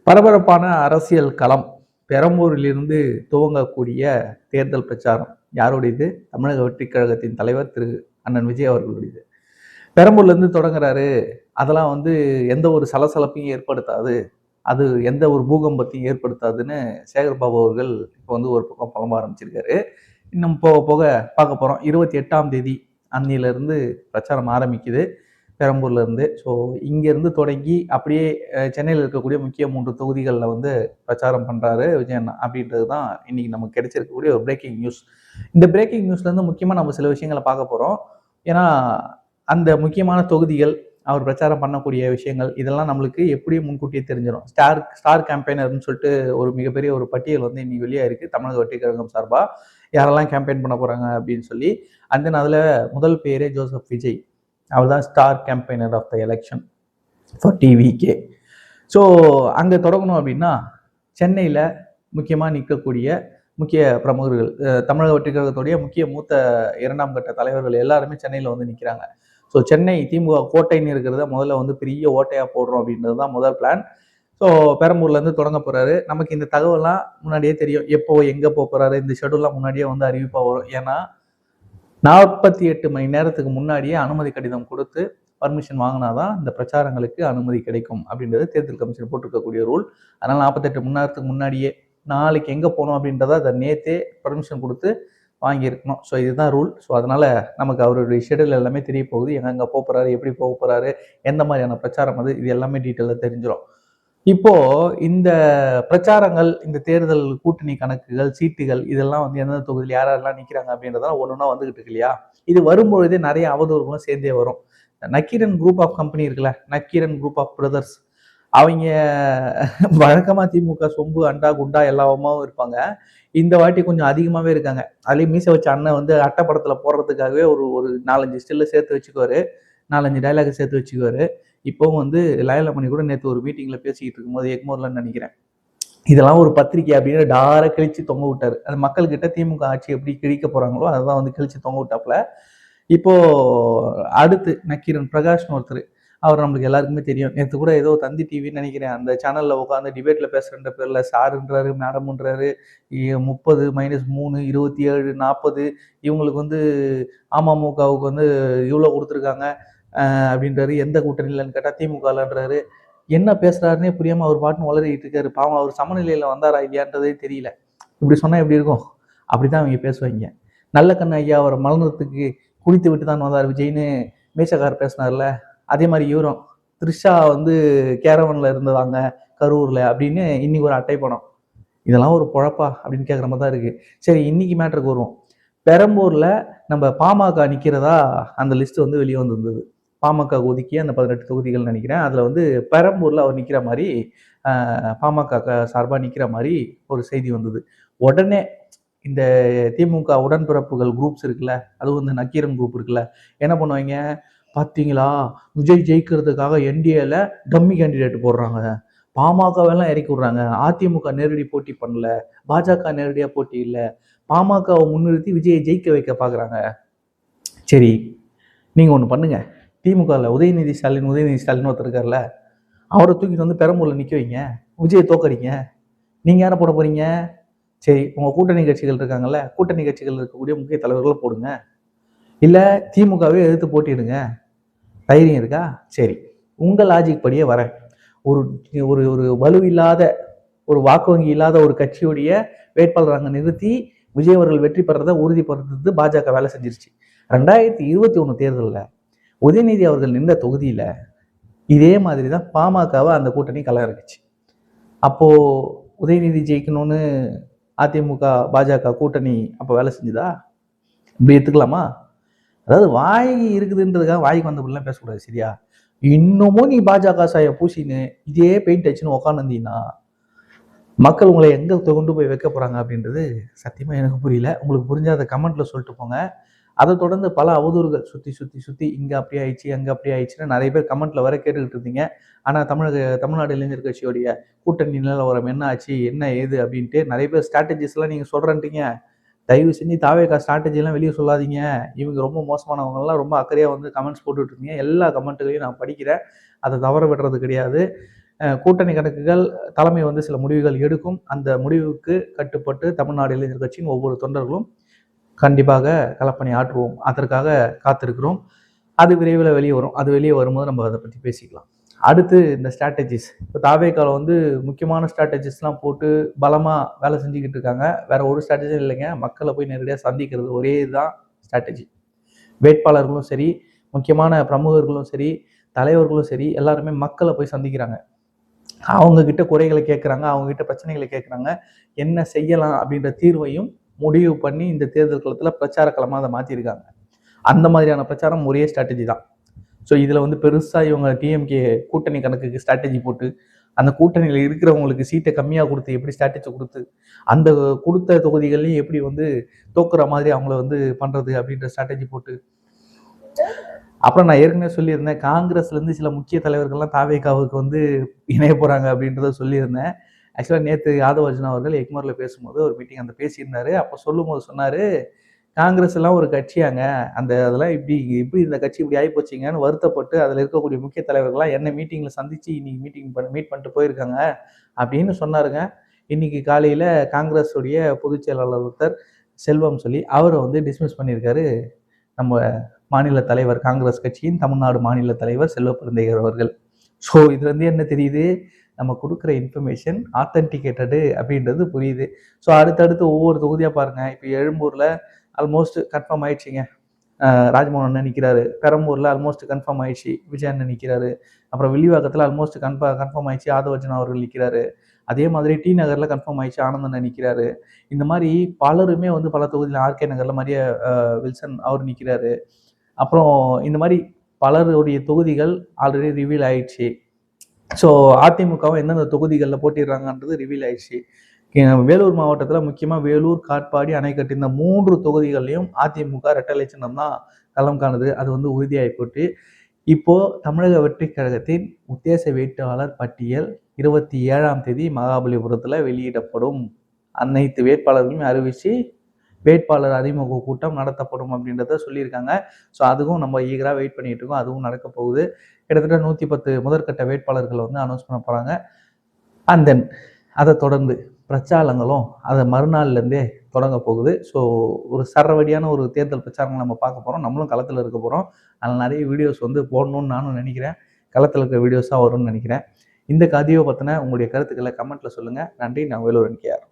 பரபரப்பான அரசியல் களம். பெரம்பூரிலிருந்து துவங்கக்கூடிய தேர்தல் பிரச்சாரம் யாருடையது? தமிழக வெற்றிக் கழகத்தின் தலைவர் திரு அண்ணன் விஜய் அவர்களுடையது. பெரம்பூர்லேருந்து தொடங்குறாரு. அதெல்லாம் எந்த ஒரு சலசலப்பையும் ஏற்படுத்தாது. அது எந்த ஒரு பூகம்பத்தையும் ஏற்படுத்தாதுன்னு சேகர்பாபு அவர்கள் இப்போ ஒரு பக்கம் புலம்ப ஆரம்பிச்சிருக்காரு. இன்னும் போக போக பார்க்க போறோம். 28ஆம் தேதி அன்னிலிருந்து பிரச்சாரம் ஆரம்பிக்குது. பெரம்பூர்ல இருந்து. ஸோ இங்கேருந்து தொடங்கி அப்படியே சென்னையில் இருக்கக்கூடிய முக்கிய 3 தொகுதிகளில் பிரச்சாரம் பண்றாரு விஜய் அண்ணா. அப்படின்றது தான் இன்னைக்கு நமக்கு கிடைச்சிருக்கக்கூடிய ஒரு பிரேக்கிங் நியூஸ். இந்த பிரேக்கிங் நியூஸ்லேருந்து முக்கியமாக நம்ம சில விஷயங்களை பார்க்க போறோம். ஏன்னா அந்த முக்கியமான தொகுதிகள், அவர் பிரச்சாரம் பண்ணக்கூடிய விஷயங்கள் இதெல்லாம் நம்மளுக்கு எப்படி முன்கூட்டியே தெரிஞ்சிடும். ஸ்டார் கேம்பெயினர்னு சொல்லிட்டு ஒரு மிகப்பெரிய ஒரு பட்டியல் இன்னைக்கு வெளியே இருக்கு தமிழக வெற்றி கழகம் சார்பா. யாரெல்லாம் கேம்பெயின் பண்ண போறாங்க அப்படின்னு சொல்லி. அண்ட் தென் அதுல முதல் பேரே ஜோசப் விஜய். அவர் தான் star campaigner of the election for TVK. So அங்கே தொடங்கணும் அப்படின்னா சென்னையில் முக்கியமாக நிற்கக்கூடிய முக்கிய பிரமுகர்கள், தமிழக வெற்றி கழகத்துடைய முக்கிய மூத்த 2ஆம் கட்ட தலைவர்கள் எல்லாருமே சென்னையில் நிற்கிறாங்க. ஸோ சென்னை திமுக கோட்டைன்னு இருக்கிறத முதல்ல பெரிய ஓட்டையாக போடுறோம் அப்படின்றது தான் முதல் பிளான். ஸோ பெரம்பூர்லேருந்து தொடங்க போகிறாரு. நமக்கு இந்த தகவலாம் முன்னாடியே தெரியும். எப்போ எங்கே போகிறாரு இந்த ஷெடியூல்லாம் முன்னாடியே அறிவிப்பாக வரும். ஏன்னா 48 மணி நேரத்துக்கு முன்னாடியே அனுமதி கடிதம் கொடுத்து பர்மிஷன் வாங்கினாதான் இந்த பிரச்சாரங்களுக்கு அனுமதி கிடைக்கும் அப்படின்றது தேர்தல் கமிஷன் போட்டிருக்கக்கூடிய ரூல். அதனால 48 மணி நேரத்துக்கு முன்னாடியே நாளைக்கு எங்கே போகணும் அப்படின்றத அதை நேற்றே பர்மிஷன் கொடுத்து வாங்கியிருக்கணும். ஸோ இதுதான் ரூல். ஸோ அதனால நமக்கு அவருடைய ஷெடியூல் எல்லாமே தெரிய போகுது. எங்கே போக போகிறாரு, எப்படி போக போகிறாரு, எந்த மாதிரியான பிரச்சாரம் இது எல்லாமே டீட்டெயிலாக தெரிஞ்சிடும். இப்போ இந்த பிரச்சாரங்கள், இந்த தேர்தல் கூட்டணி கணக்குகள், சீட்டுகள் இதெல்லாம் எந்தெந்த தொகுதியில் யாரெல்லாம் நிற்கிறாங்க அப்படின்றதெல்லாம் ஒன்று ஒன்றா வந்துகிட்டு இருக்கு இல்லையா? இது வரும்பொழுதே நிறைய அவதூறுகளும் சேர்ந்தே வரும். நக்கீரன் குரூப் ஆஃப் கம்பெனி இருக்குல்ல, நக்கீரன் குரூப் ஆஃப் பிரதர்ஸ், அவங்க வழக்கமா திமுக சொம்பு அண்டா குண்டா எல்லாமாவும் இருப்பாங்க. இந்த வாட்டி கொஞ்சம் அதிகமாவே இருக்காங்க. அதுலேயும் மீசை வச்ச அண்ணன் அட்டைப்படத்துல போடுறதுக்காகவே ஒரு ஒரு 4-5 ஸ்டில்ல சேர்த்து வச்சுக்குவாரு, 4-5 டைலாக் சேர்த்து வச்சுக்குவாரு. இப்போவும் லயலமணி கூட நேற்று ஒரு மீட்டிங்ல பேசிக்கிட்டு இருக்கும்போது எக்மோர்லன்னு நினைக்கிறேன், இதெல்லாம் ஒரு பத்திரிகை அப்படின்னு டார கிழிச்சு தொங்க விட்டாரு. அது மக்கள்கிட்ட திமுக ஆட்சி எப்படி கிழிக்க போறாங்களோ அதான் கிழிச்சு தொங்க விட்டாப்புல. இப்போ அடுத்து நக்கீரன் பிரகாஷ்னு ஒருத்தர், அவர் நம்மளுக்கு எல்லாருக்குமே தெரியும். நேற்று கூட ஏதோ தந்தி டிவின்னு நினைக்கிறேன், அந்த சேனல்ல உட்காந்து டிபேட்ல பேசுறன்ற பேர்ல சாருன்றாரு, மேடம்ன்றாரு, 30 - 3 27 40 இவங்களுக்கு அமமுகவுக்கு இவ்வளோ கொடுத்துருக்காங்க அப்படின்றாரு. எந்த கூட்டணியிலன்னு கேட்டா திமுகலன்றாரு. என்ன பேசுறாருன்னே புரியாம அவர் பாட்டுன்னு உளறிட்டு இருக்காரு. பாவம் அவர் சமநிலையில வந்தாரா இல்லையான்றதே தெரியல. இப்படி சொன்னா எப்படி இருக்கும்? அப்படிதான் அவங்க பேசுவாங்க. நல்ல கண்ணு ஐயா அவரை மலர்ந்ததுக்கு குளித்து விட்டு தான் வந்தார் விஜய்னு மீசக்கார் பேசினார்ல, அதே மாதிரி இவரும் த்ரிஷா கேரவன்ல இருந்ததாங்க கரூர்ல அப்படின்னு இன்னைக்கு ஒரு அட்டை படம். இதெல்லாம் ஒரு பொழப்பா அப்படின்னு கேட்குற மாதிரி தான் இருக்கு. சரி, இன்னைக்கு மேட்டருக்கு வருவோம். பெரம்பூர்ல நம்ம பாமக நிக்கிறதா அந்த லிஸ்ட் வெளியே வந்திருந்தது. பாமக ஒதுக்கிய அந்த 18 தொகுதிகள் நினைக்கிறேன். அதுல பெரம்பூர்ல அவர் நிக்கிற மாதிரி பாமக சார்பா நிக்கிற மாதிரி ஒரு செய்தி வந்தது. உடனே இந்த திமுக உடன்பிறப்புகள் குரூப்ஸ் இருக்குல்ல, அதுவும் நக்கீரன் குரூப் இருக்குல்ல, என்ன பண்ணுவாங்க, பார்த்தீங்களா விஜய் ஜெயிக்கிறதுக்காக என்டிஏல டம்மி கேண்டிடேட் போடுறாங்க, பாமகவெல்லாம் இறக்கி விடுறாங்க, அதிமுக நேரடி போட்டி பண்ணல, பாஜக நேரடியாக போட்டி இல்லை, பாமகவை முன்னிறுத்தி விஜயை ஜெயிக்க வைக்க பார்க்குறாங்க. சரி, நீங்கள் ஒன்று பண்ணுங்க, திமுகவில் உதயநிதி ஸ்டாலின் ஒருத்தர் இருக்கார்ல, அவரை தூக்கிட்டு பெரம்பூரில் நிற்க வைங்க, விஜயை தோக்கடிங்க. நீங்கள் யாரை போட போறீங்க? சரி, உங்கள் கூட்டணி கட்சிகள் இருக்காங்கல்ல, கூட்டணி கட்சிகள் இருக்கக்கூடிய முக்கிய தலைவர்களை போடுங்க, இல்லை திமுகவே எதிர்த்து போட்டிடுங்க. தைரியம் இருக்கா? சரி, உங்கள் லாஜிக் படியே வரேன். ஒரு ஒரு ஒரு வலு இல்லாத, ஒரு வாக்கு வங்கி இல்லாத ஒரு கட்சியுடைய வேட்பாளர் அங்கே நிறுத்தி விஜய் அவர்கள் வெற்றி பெறதை உறுதிப்படுத்துறது பாஜக வேலை செஞ்சிருச்சு. 2021 தேர்தலில் உதயநிதி அவர்கள் நின்ற தொகுதியில இதே மாதிரி தான் பாமகவை அந்த கூட்டணி களம் இறக்குச்சு. அப்போ உதயநிதி ஜெயிக்கணும்னு அதிமுக பாஜக கூட்டணி அப்போ வேலை செஞ்சுதா? இப்படி எடுத்துக்கலாமா? அதாவது வாய் இருக்குதுன்றதுக்காக வாய்க்கு வந்தபடிலாம் பேசக்கூடாது, சரியா? இன்னமும் நீ பாஜக சாய பூசின்னு இதே பெயிண்ட் அடிச்சுன்னு உட்காந்துருந்தீங்கன்னா மக்கள் உங்களை எங்க கொண்டு போய் வைக்க போறாங்க அப்படின்றது சத்தியமா எனக்கு புரியல. உங்களுக்கு புரிஞ்சா அதை கமெண்ட்ல சொல்லிட்டு போங்க. அதை தொடர்ந்து பல அவதூறுகள் சுத்தி இங்க அப்படி ஆயிடுச்சு, அங்க அப்படி ஆயிடுச்சுன்னு நிறைய பேர் கமெண்ட்ல வர கேட்டுக்கிட்டு இருந்தீங்க. ஆனா தமிழ்நாடு இளைஞர் கட்சியோடைய கூட்டணி நிலவரம் என்ன ஆச்சு, என்ன ஏது அப்படின்ட்டு நிறைய பேர் ஸ்ட்ராட்டஜிஸ் எல்லாம் நீங்க சொல்றீங்க. தயவு செஞ்சு தாவேகா ஸ்ட்ராட்டஜி எல்லாம் வெளியே சொல்லாதீங்க. இவங்க ரொம்ப மோசமானவங்க எல்லாம் ரொம்ப அக்கறையா கமெண்ட்ஸ் போட்டுட்டு இருந்தீங்க. எல்லா கமெண்ட்டுகளையும் நான் படிக்கிறேன், அதை தவற விடுறது கிடையாது. கூட்டணி கணக்குகள் தலைமை வந்து சில முடிவுகள் எடுக்கும். அந்த முடிவுக்கு கட்டுப்பட்டு தமிழ்நாடு இளைஞர் கட்சியின் ஒவ்வொரு தொண்டர்களும் கண்டிப்பாக களப்பணி ஆற்றுவோம். அதற்காக காத்திருக்கிறோம். அது விரைவில் வெளியே வரும். அது வெளியே வரும்போது நம்ம அதை பற்றி பேசிக்கலாம். அடுத்து இந்த ஸ்ட்ராட்டஜிஸ். இப்போ தாவேக்கால வந்து முக்கியமான ஸ்ட்ராட்டஜிஸ்லாம் போட்டு பலமாக வேலை செஞ்சுக்கிட்டு இருக்காங்க. வேற ஒரு ஸ்ட்ராட்டஜியும் இல்லைங்க. மக்களை போய் நேரடியாக சந்திக்கிறது ஒரே இதுதான் ஸ்ட்ராட்டஜி. வேட்பாளர்களும் சரி, முக்கியமான பிரமுகர்களும் சரி, தலைவர்களும் சரி, எல்லாருமே மக்களை போய் சந்திக்கிறாங்க. அவங்க கிட்ட குறைகளை கேட்குறாங்க, அவங்க கிட்ட பிரச்சனைகளை கேட்குறாங்க. என்ன செய்யலாம் அப்படின்ற தீர்வையும் முடிவு பண்ணி இந்த தேர்தல் களத்தில் பிரச்சார களமாக அதை மாற்றிருக்காங்க. அந்த மாதிரியான பிரச்சாரம் ஒரே ஸ்ட்ராட்டஜி தான். ஸோ இதில் வந்து பெருசாக இவங்க டிஎம்கே கூட்டணி கணக்குக்கு ஸ்ட்ராட்டஜி போட்டு அந்த கூட்டணியில் இருக்கிறவங்களுக்கு சீட்டை கம்மியாக கொடுத்து எப்படி ஸ்ட்ராட்டஜி கொடுத்து அந்த கொடுத்த தொகுதிகளையும் எப்படி வந்து தோக்குற மாதிரி அவங்கள வந்து பண்ணுறது அப்படின்ற ஸ்ட்ராட்டஜி போட்டு அப்புறம் நான் ஏற்கனவே சொல்லியிருந்தேன், காங்கிரஸ்லேருந்து சில முக்கிய தலைவர்கள்லாம் தாவேகாவுக்கு வந்து இணைய போகிறாங்க அப்படின்றத சொல்லியிருந்தேன். ஆக்சுவலாக நேற்று யாதவ் அர்ஜுனா அவர்கள் எக்மோரில் பேசும்போது ஒரு மீட்டிங் அந்த பேசியிருந்தாரு. அப்போ சொல்லும்போது சொன்னார், காங்கிரஸ் எல்லாம் ஒரு கட்சியாங்க, அதெல்லாம் இப்படி இந்த கட்சி இப்படி ஆகி போச்சிங்கன்னு வருத்தப்பட்டு அதில் இருக்கக்கூடிய முக்கிய தலைவர்கள்லாம் என்ன மீட்டிங்கில் சந்தித்து இன்னைக்கு மீட் பண்ணிட்டு போயிருக்காங்க அப்படின்னு சொன்னாருங்க. இன்னைக்கு காலையில் காங்கிரஸுடைய பொதுச் செயலாளர் ஒருத்தர் செல்வம் சொல்லி அவரை வந்து டிஸ்மிஸ் பண்ணியிருக்காரு நம்ம மாநில தலைவர், காங்கிரஸ் கட்சியின் தமிழ்நாடு மாநில தலைவர் செல்வ பெருந்தகையர் அவர்கள். ஸோ இதுல இருந்து என்ன தெரியுது, நம்ம கொடுக்குற இன்ஃபர்மேஷன் ஆத்தென்டிகேட்டடு அப்படின்றது புரியுது. ஸோ அடுத்தடுத்து ஒவ்வொரு தொகுதியாக பாருங்க. இப்போ எழும்பூர்ல ஆல்மோஸ்ட் கன்ஃபார்ம் ஆயிடுச்சுங்க, ராஜ்மோகன் அண்ணன் நிற்கிறாரு. பெரம்பூர்ல ஆல்மோஸ்ட் கன்ஃபார்ம் ஆயிடுச்சு, விஜய் அண்ணன் நிற்கிறாரு. அப்புறம் வில்லிவாக்கத்தில் ஆல்மோஸ்ட் கன்ஃபார்ம் ஆயிடுச்சு, ஆதவ அர்ஜுனா அவர்கள் நிற்கிறாரு. அதே மாதிரி டி நகர்ல கன்ஃபார்ம் ஆயிடுச்சு, ஆனந்த் அண்ணன் நிற்கிறாரு. இந்த மாதிரி பலருமே வந்து பல தொகுதியில் ஆர்கே நகர்ல மரிய வில்சன் அவர் நிற்கிறாரு. அப்புறம் இந்த மாதிரி பலருடைய தொகுதிகள் ஆல்ரெடி ரிவீல் ஆயிடுச்சு. ஸோ அதிமுகவும் எந்தெந்த தொகுதிகளில் போட்டிடுறாங்கன்றது ரிவீல் ஆயிடுச்சு. வேலூர் மாவட்டத்தில் முக்கியமாக வேலூர், காட்பாடி, அணைக்கட்டு இந்த 3 தொகுதிகள்லையும் அதிமுக ரெட்டலை சின்னம் தான் களம் காணுது. அது வந்து உறுதியாகி போட்டு இப்போ தமிழக வெற்றி கழகத்தின் உத்தேச வேட்பாளர் பட்டியல் 27ஆம் தேதி மகாபலிபுரத்தில் வெளியிடப்படும். அனைத்து வேட்பாளர்களையும் அறிவிச்சு வேட்பாளர் அறிமுக கூட்டம் நடத்தப்படும் அப்படின்றத சொல்லியிருக்காங்க. ஸோ அதுவும் நம்ம ஈகராக வெயிட் பண்ணிட்டு இருக்கோம். அதுவும் நடக்க போகுது. கிட்டத்தட்ட 110 முதற்கட்ட வேட்பாளர்களை வந்து அனௌன்ஸ் பண்ண போகிறாங்க. அண்ட் தென் அதை தொடர்ந்து பிரச்சாரங்களும் அதை மறுநாள்லேருந்தே தொடங்க போகுது. ஸோ ஒரு சரவடியான ஒரு தேர்தல் பிரச்சாரங்கள் நம்ம பார்க்க போகிறோம். நம்மளும் களத்தில் இருக்க போகிறோம். அதில் நிறைய வீடியோஸ் வந்து போடணும்னு நானும் நினைக்கிறேன். களத்தில் இருக்க வீடியோஸாக வரும்னு நினைக்கிறேன். இந்த கதையை பற்றின உங்களுடைய கருத்துக்களை கமெண்ட்டில் சொல்லுங்கள். நன்றி. நான் வேலூர் என்கேஆர்.